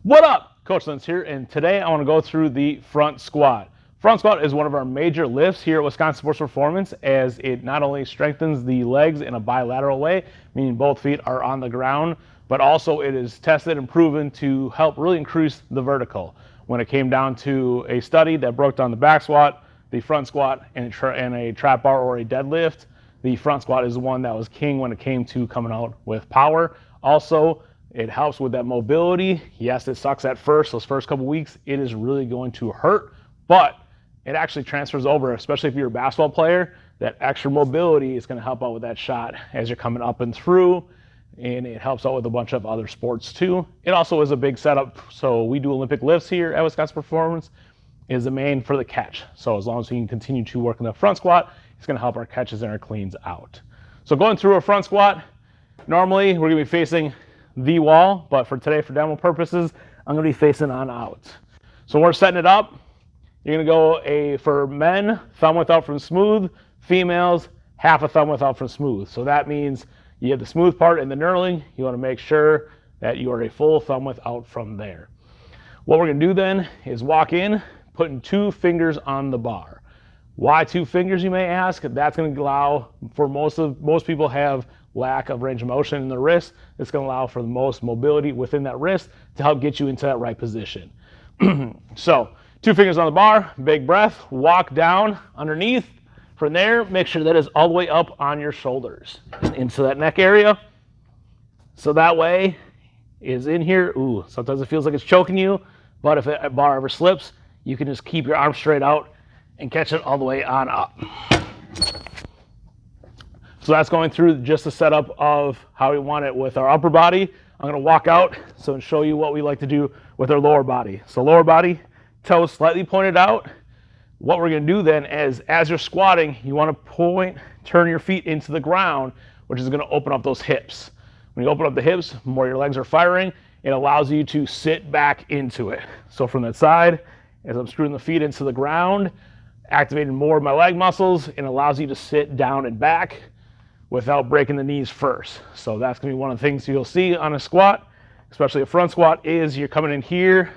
What up? Coach Lentz here, and today I want to go through the front squat. Front squat is one of our major lifts here at Wisconsin Sports Performance, as it not only strengthens the legs in a bilateral way, meaning both feet are on the ground, but also it is tested and proven to help really increase the vertical. When it came down to a study that broke down the back squat, the front squat, and a trap bar or a deadlift, the front squat is the one that was king when it came to coming out with power. Also, it helps with that mobility. Yes, it sucks at first. Those first couple weeks, it is really going to hurt, but it actually transfers over, especially if you're a basketball player. That extra mobility is going to help out with that shot as you're coming up and through, and it helps out with a bunch of other sports too. It also is a big setup. So we do Olympic lifts here at Wisconsin Performance, is the main for the catch. So as long as we can continue to work in the front squat, it's going to help our catches and our cleans out. So going through a front squat, normally we're going to be facing the wall, but for today, for demo purposes, I'm going to be facing on out. So we're setting it up. You're going to go for men, thumb width out from smooth. Females, half a thumb width out from smooth. So that means you have the smooth part in the knurling. You want to make sure that you are a full thumb width out from there. What we're going to do then is walk in, putting 2 fingers on the bar. Why 2 fingers, you may ask? That's going to allow for most people have lack of range of motion in the wrist. It's going to allow for the most mobility within that wrist to help get you into that right position. So 2 fingers on the bar, big breath, walk down underneath. From there, make sure that is all the way up on your shoulders and into that neck area. So that way is in here. Ooh, sometimes it feels like it's choking you, but if a bar ever slips, you can just keep your arm straight out and catch it all the way on up. So that's going through just the setup of how we want it with our upper body. I'm going to walk out and show you what we like to do with our lower body. So lower body, toes slightly pointed out. What we're going to do then is, as you're squatting, you want to turn your feet into the ground, which is going to open up those hips. When you open up the hips, the more your legs are firing, it allows you to sit back into it. So from that side, as I'm screwing the feet into the ground, activating more of my leg muscles, it allows you to sit down and back without breaking the knees first. So that's going to be one of the things you'll see on a squat, especially a front squat, is you're coming in here,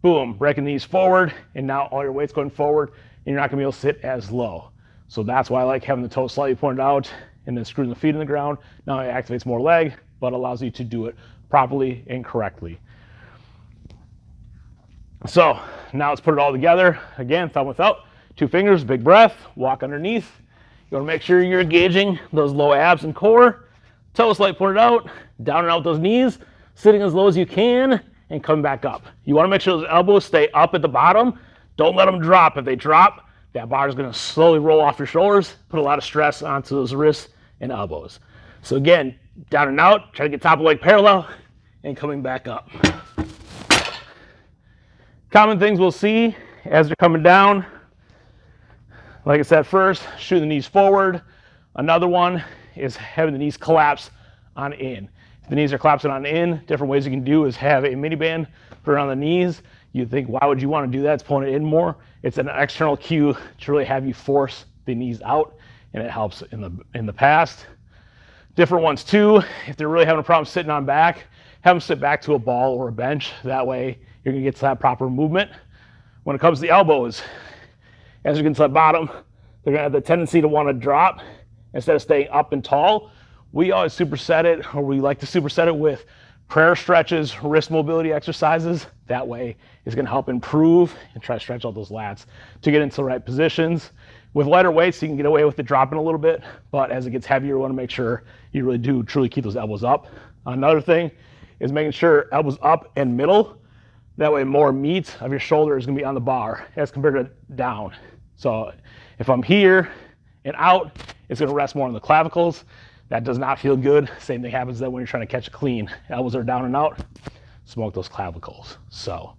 boom, breaking the knees forward, and now all your weight's going forward, and you're not going to be able to sit as low. So that's why I like having the toes slightly pointed out and then screwing the feet in the ground. Not only activates more leg, but allows you to do it properly and correctly. So now let's put it all together. Again, thumb width out, 2 fingers, big breath, walk underneath. You want to make sure you're engaging those low abs and core. Toes slightly pointed out, down and out those knees, sitting as low as you can, and coming back up. You want to make sure those elbows stay up at the bottom. Don't let them drop. If they drop, that bar is going to slowly roll off your shoulders, put a lot of stress onto those wrists and elbows. So again, down and out, try to get top of leg parallel, and coming back up. Common things we'll see as they're coming down. Like I said, first, shooting the knees forward. Another one is having the knees collapse on in. If the knees are collapsing on in, different ways you can do is have a mini band put around the knees. You think, why would you want to do that? It's pulling it in more. It's an external cue to really have you force the knees out, and it helps in the past. Different ones too, if they're really having a problem sitting on back, have them sit back to a ball or a bench. That way you're going to get to that proper movement. When it comes to the elbows, as you get to the bottom, they're going to have the tendency to want to drop instead of staying up and tall. We always superset it, or we like to superset it with prayer stretches, wrist mobility exercises. That way it's going to help improve and try to stretch all those lats to get into the right positions. With lighter weights, you can get away with it dropping a little bit, but as it gets heavier, you want to make sure you really do truly keep those elbows up. Another thing is making sure elbows up and middle. That way more meat of your shoulder is going to be on the bar as compared to down. So if I'm here and out, it's going to rest more on the clavicles. That does not feel good. Same thing happens then when you're trying to catch a clean. Elbows are down and out, smoke those clavicles. So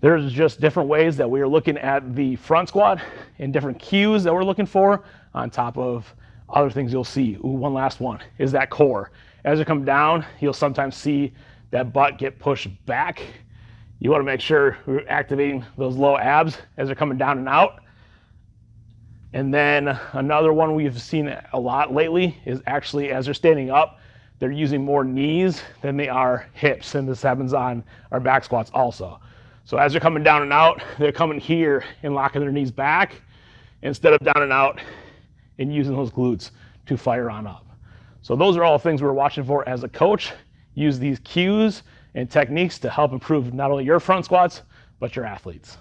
there's just different ways that we are looking at the front squat and different cues that we're looking for on top of other things you'll see. Ooh, one last one is that core. As you come down, you'll sometimes see that butt get pushed back. You want to make sure we're activating those low abs as they're coming down and out. And then another one we've seen a lot lately is actually as they're standing up, they're using more knees than they are hips, and this happens on our back squats also. So as they're coming down and out, they're coming here and locking their knees back instead of down and out and using those glutes to fire on up. So those are all things we're watching for as a coach. Use these cues and techniques to help improve not only your front squats, but your athletes.